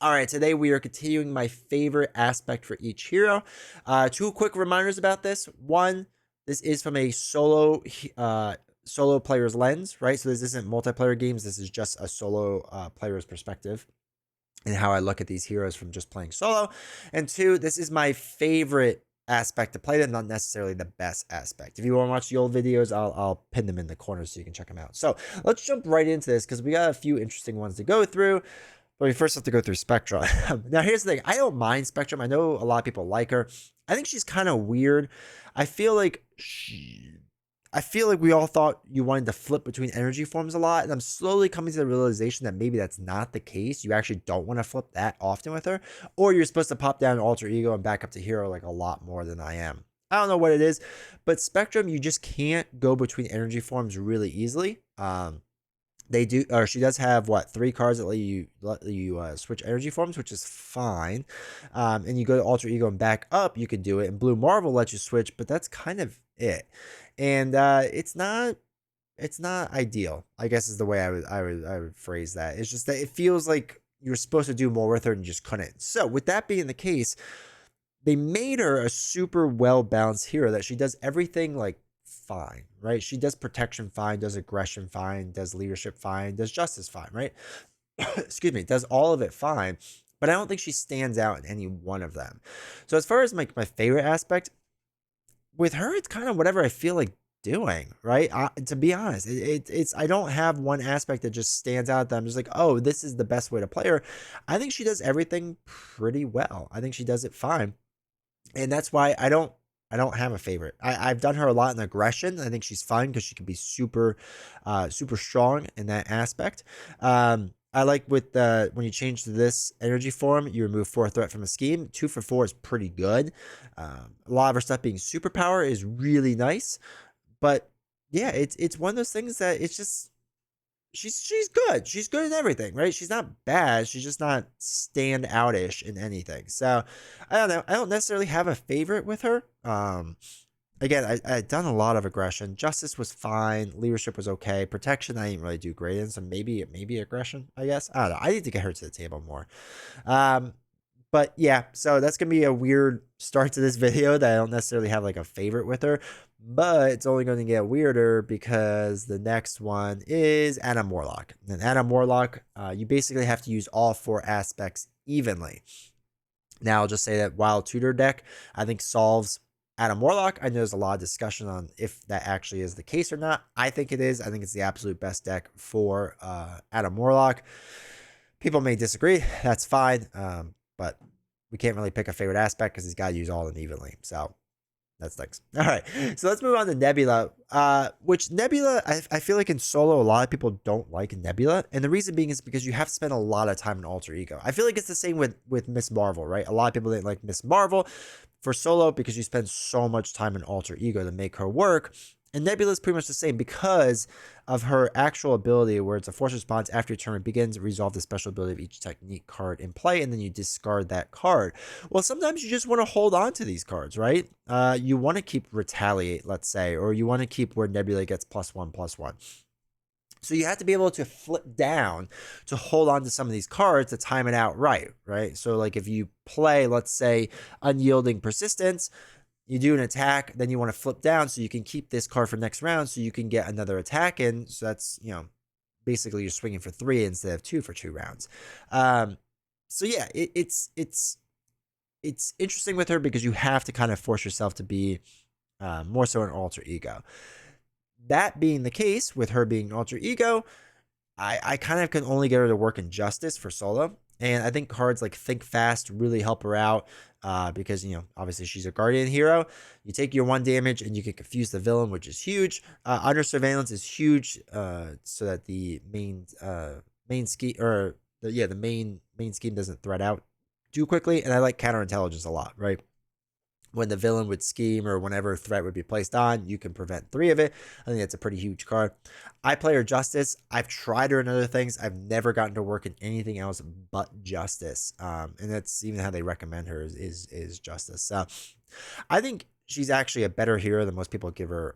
All right, today we are continuing my favorite aspect for each hero. Two quick reminders about this. One, this is from a solo player's lens, right? So this isn't multiplayer games. This is just a solo player's perspective and how I look at these heroes from just playing solo. And two, this is my favorite aspect to play them, not necessarily the best aspect. If you want to watch the old videos, I'll pin them in the corner so you can check them out. So let's jump right into this because we got a few interesting ones to go through. But we first have to go through Spectra. Now, here's the thing. I don't mind Spectrum. I know a lot of people like her. I think she's kind of weird. I feel like we all thought you wanted to flip between energy forms a lot, and I'm slowly coming to the realization that maybe that's not the case. You actually don't want to flip that often with her, or you're supposed to pop down Alter Ego and back up to Hero like a lot more than I am. I don't know what it is, but Spectrum, you just can't go between energy forms really easily. They do, or she does have what, 3 cards that let you switch energy forms, which is fine. And you go to Alter Ego and back up, you can do it. And Blue Marvel lets you switch, but that's kind of it. And it's not ideal, I guess, is the way I would phrase that. It's just that it feels like you're supposed to do more with her and you just couldn't. So with that being the case, they made her a super well balanced hero that she does everything like fine, right? She does protection fine, does aggression fine, does leadership fine, does justice fine, right? Excuse me, does all of it fine, but I don't think she stands out in any one of them. So as far as my favorite aspect, with her, it's kind of whatever I feel like doing, right? To be honest, it's I don't have one aspect that just stands out that I'm just like, oh, this is the best way to play her. I think she does everything pretty well. I think she does it fine. And that's why I don't have a favorite. I've done her a lot in aggression. I think she's fun because she can be super strong in that aspect. I like with when you change to this energy form, you remove 4 threat from a scheme. 2 for 4 is pretty good. A lot of her stuff being superpower is really nice, but yeah, it's one of those things that it's just she's good. She's good in everything, right? She's not bad. She's just not stand outish in anything. So I don't know. I don't necessarily have a favorite with her. Again, I'd done a lot of aggression. Justice was fine. Leadership was okay. Protection, I didn't really do great in. So maybe aggression, I guess. I don't know. I need to get her to the table more. But yeah, so that's going to be a weird start to this video that I don't necessarily have like a favorite with her. But it's only going to get weirder because the next one is Adam Warlock. And Adam Warlock, you basically have to use all 4 aspects evenly. Now, I'll just say that Wild Tutor deck, I think, solves Adam Warlock. I know there's a lot of discussion on if that actually is the case or not. I think it is. I think it's the absolute best deck for Adam Warlock. People may disagree. That's fine. But we can't really pick a favorite aspect because he's got to use all of them evenly. So that's things. All right. So let's move on to Nebula, which Nebula, I feel like in solo, a lot of people don't like Nebula. And the reason being is because you have to spend a lot of time in Alter Ego. I feel like it's the same with Miss Marvel, right? A lot of people didn't like Miss Marvel for solo because you spend so much time in Alter Ego to make her work. And Nebula is pretty much the same because of her actual ability where it's a force response after your turn begins, resolve the special ability of each technique card in play, and then you discard that card. Well, sometimes you just want to hold on to these cards, right? You want to keep Retaliate, let's say, or you want to keep where Nebula gets +1/+1. So you have to be able to flip down to hold on to some of these cards to time it out right? So like if you play, let's say, Unyielding Persistence, you do an attack, then you want to flip down so you can keep this card for next round so you can get another attack in. So that's, basically you're swinging for 3 instead of 2 for 2 rounds. So yeah, it's interesting with her because you have to kind of force yourself to be more so an Alter Ego. That being the case, with her being Alter Ego, I kind of can only get her to work in Justice for solo. And I think cards like Think Fast really help her out because, obviously she's a Guardian hero. You take your 1 damage and you can confuse the villain, which is huge. Under Surveillance is huge so that the main scheme, or the main scheme doesn't threat out too quickly. And I like Counterintelligence a lot, right? When the villain would scheme or whenever threat would be placed on, you can prevent 3 of it. I think that's a pretty huge card. I play her Justice. I've tried her in other things. I've never gotten to work in anything else but Justice. And that's even how they recommend her is Justice. So I think she's actually a better hero than most people give her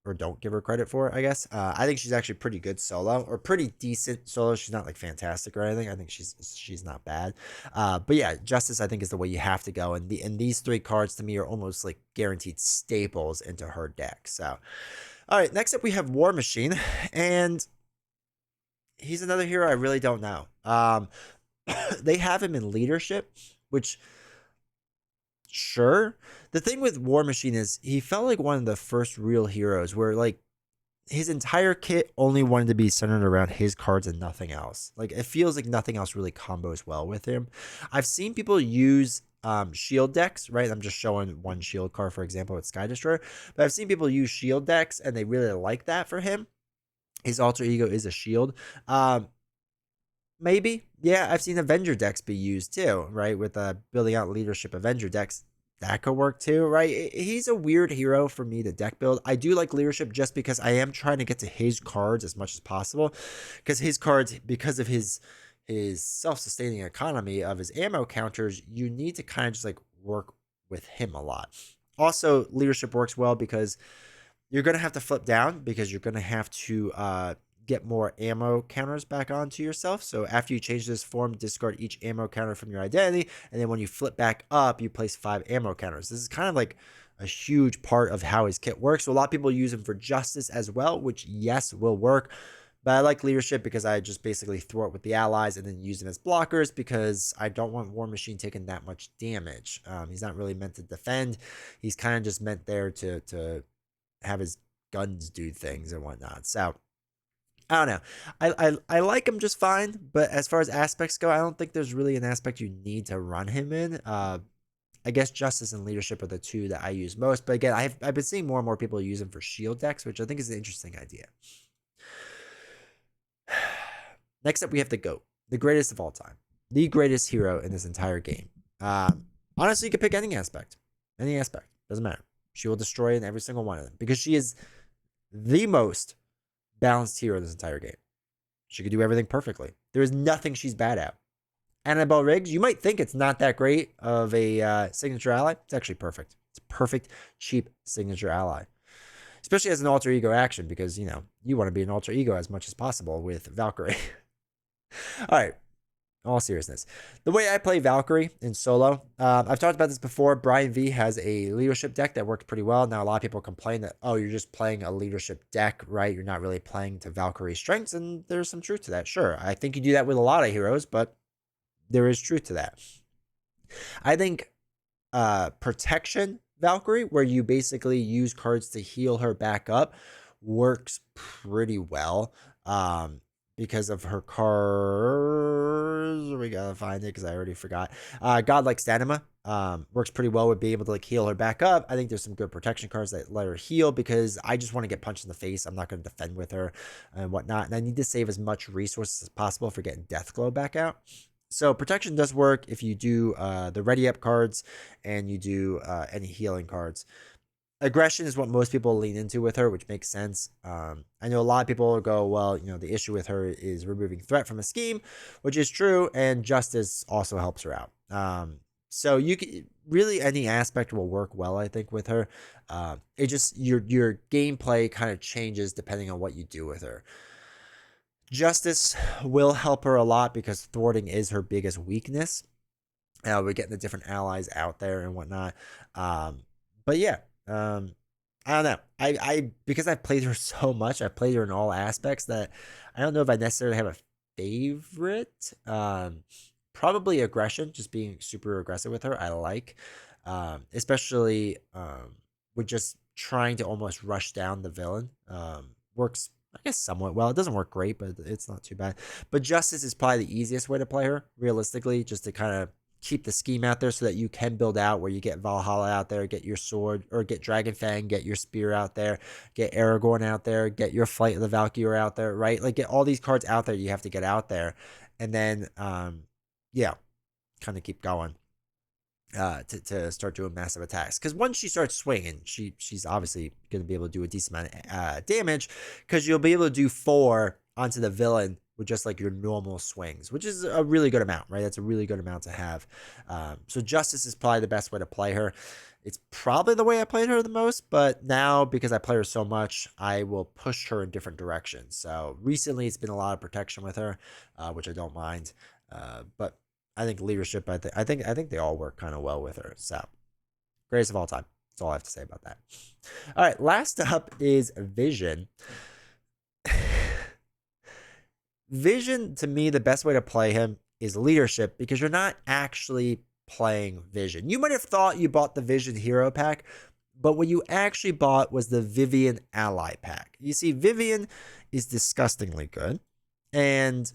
or don't give her credit for, I guess. I think she's actually pretty good solo, or pretty decent solo. She's not like fantastic or anything. I think she's not bad. But yeah, Justice I think is the way you have to go, and these 3 cards to me are almost like guaranteed staples into her deck. So, all right, next up we have War Machine, and he's another hero I really don't know. They have him in leadership, which sure. The thing with War Machine is he felt like one of the first real heroes where like his entire kit only wanted to be centered around his cards and nothing else. Like it feels like nothing else really combos well with him. I've seen people use shield decks, right? I'm just showing one shield card, for example, with Sky Destroyer. But I've seen people use shield decks and they really like that for him. His alter ego is a shield. Maybe. Yeah, I've seen Avenger decks be used too, right? With building out leadership Avenger decks. That could work too, right? He's a weird hero for me to deck build. I do like leadership just because I am trying to get to his cards as much as possible. Because his cards, because of his self-sustaining economy of his ammo counters, you need to kind of just like work with him a lot. Also, leadership works well because you're going to have to flip down because you're going to have to get more ammo counters back onto yourself. So after you change this form, discard each ammo counter from your identity, and then when you flip back up, you place 5 ammo counters. This is kind of like a huge part of how his kit works. So a lot of people use him for Justice as well, which yes, will work. But I like leadership because I just basically throw it with the allies and then use them as blockers because I don't want War Machine taking that much damage. He's not really meant to defend. He's kind of just meant there to have his guns do things and whatnot. So I don't know. I like him just fine, but as far as aspects go, I don't think there's really an aspect you need to run him in. I guess Justice and Leadership are the 2 that I use most. But again, I've been seeing more and more people use him for shield decks, which I think is an interesting idea. Next up, we have the GOAT, the greatest of all time, the greatest hero in this entire game. Honestly, you could pick any aspect, doesn't matter. She will destroy in every single one of them because she is the most balanced hero in this entire game. She could do everything perfectly. There is nothing she's bad at. Annabelle Riggs, you might think it's not that great of a signature ally. It's actually perfect. It's a perfect, cheap signature ally. Especially as an alter ego action because, you know, you want to be an alter ego as much as possible with Valkyrie. All right. All seriousness. The way I play Valkyrie in solo, I've talked about this before. Brian V has a leadership deck that works pretty well. Now, a lot of people complain that, oh, you're just playing a leadership deck, right? You're not really playing to Valkyrie's strengths, and there's some truth to that. Sure, I think you do that with a lot of heroes, but there is truth to that. I think Protection Valkyrie, where you basically use cards to heal her back up, works pretty well. Because of her cards. We gotta find it because I already forgot. Godlike Stamina works pretty well with being able to like heal her back up. I think there's some good protection cards that let her heal because I just want to get punched in the face. I'm not going to defend with her and whatnot. And I need to save as much resources as possible for getting Death Glow back out. So protection does work if you do the ready up cards and you do any healing cards. Aggression is what most people lean into with her, which makes sense. I know a lot of people go, well, you know, the issue with her is removing threat from a scheme, which is true, and Justice also helps her out. So you can really any aspect will work well, I think, with her. It just your gameplay kind of changes depending on what you do with her. Justice will help her a lot because thwarting is her biggest weakness. We're getting the different allies out there and whatnot. But yeah. I don't know. I because I've played her so much, I've played her in all aspects that I don't know if I necessarily have a favorite. Probably aggression, just being super aggressive with her. I like, especially with just trying to almost rush down the villain. Works, I guess, somewhat well. It doesn't work great, but it's not too bad. But Justice is probably the easiest way to play her, realistically, just to kind of keep the scheme out there so that you can build out where you get Valhalla out there, get your sword, or get Dragon Fang, get your spear out there, get Aragorn out there, get your Flight of the Valkyrie out there, right? Like get all these cards out there you have to get out there. And then, yeah, kind of keep going to start doing massive attacks. Because once she starts swinging, she's obviously going to be able to do a decent amount of damage because you'll be able to do 4 onto the villain with just like your normal swings, which is a really good amount, right? That's a really good amount to have. So Justice is probably the best way to play her. It's probably the way I played her the most, but now because I play her so much, I will push her in different directions. So recently, it's been a lot of protection with her, which I don't mind. But I think leadership, I think they all work kind of well with her. So greatest of all time. That's all I have to say about that. All right, last up is Vision. Vision, to me, the best way to play him is leadership because you're not actually playing Vision. You might have thought you bought the Vision Hero pack, but what you actually bought was the Vivian Ally pack. You see, Vivian is disgustingly good, and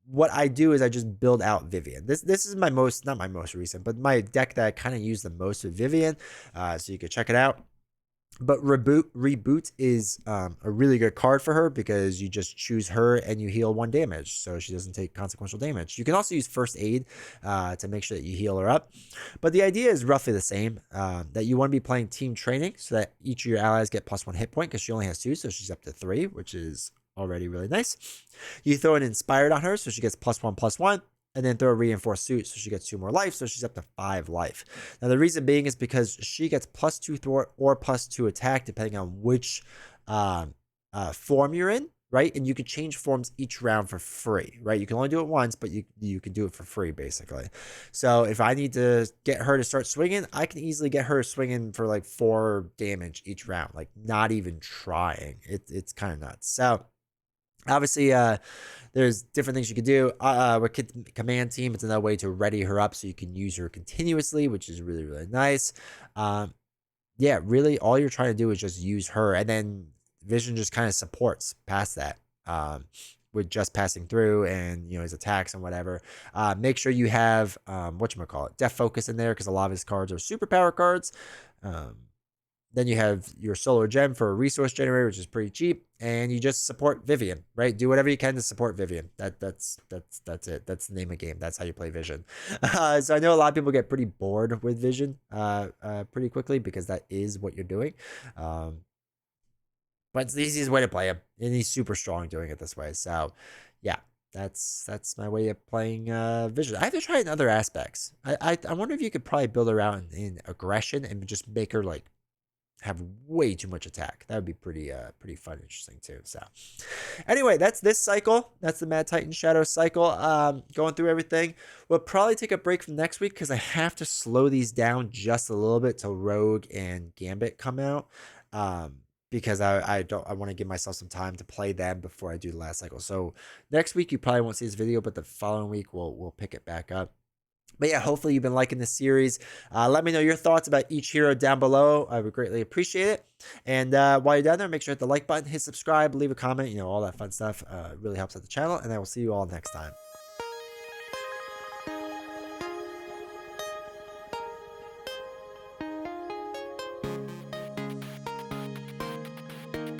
what I do is I just build out Vivian. This is my most, not my most recent, but my deck that I kind of use the most with Vivian. So you can check it out. But reboot is a really good card for her because you just choose her and you heal 1 damage, so she doesn't take consequential damage. You can also use first aid to make sure that you heal her up. But the idea is roughly the same, that you want to be playing team training so that each of your allies get +1 hit point because she only has 2, so she's up to 3, which is already really nice. You throw an inspired on her, so she gets +1/+1, and then throw a reinforced suit, so she gets 2 more life, so she's up to 5 life. Now the reason being is because she gets +2 thwart or +2 attack depending on which form you're in, right? And you can change forms each round for free, right? You can only do it once, but you can do it for free basically. So if I need to get her to start swinging, I can easily get her swinging for like 4 damage each round, like not even trying. It's kind of nuts. So obviously, there's different things you could do. With Command Team, it's another way to ready her up so you can use her continuously, which is really, really nice. Yeah, really, all you're trying to do is just use her, and then Vision just kind of supports past that. With just passing through and his attacks and whatever. Make sure you have whatchamacallit, Death Focus in there because a lot of his cards are superpower cards. Then you have your solar gem for a resource generator, which is pretty cheap, and you just support Vivian, right? Do whatever you can to support Vivian. That's it. That's the name of the game. That's how you play Vision. So I know a lot of people get pretty bored with Vision pretty quickly because that is what you're doing. But it's the easiest way to play him, and he's super strong doing it this way. So yeah, that's my way of playing Vision. I have to try it in other aspects. I wonder if you could probably build her out in aggression and just make her like have way too much attack. That would be pretty fun, interesting too. So anyway, that's this cycle. That's the Mad Titan Shadow cycle. Going through everything. We'll probably take a break from next week because I have to slow these down just a little bit till Rogue and Gambit come out. Because I want to give myself some time to play them before I do the last cycle. So next week you probably won't see this video, but the following week we'll pick it back up. But yeah, hopefully you've been liking this series. Let me know your thoughts about each hero down below. I would greatly appreciate it. And while you're down there, make sure to hit the like button, hit subscribe, leave a comment, all that fun stuff. It really helps out the channel. And I will see you all next time.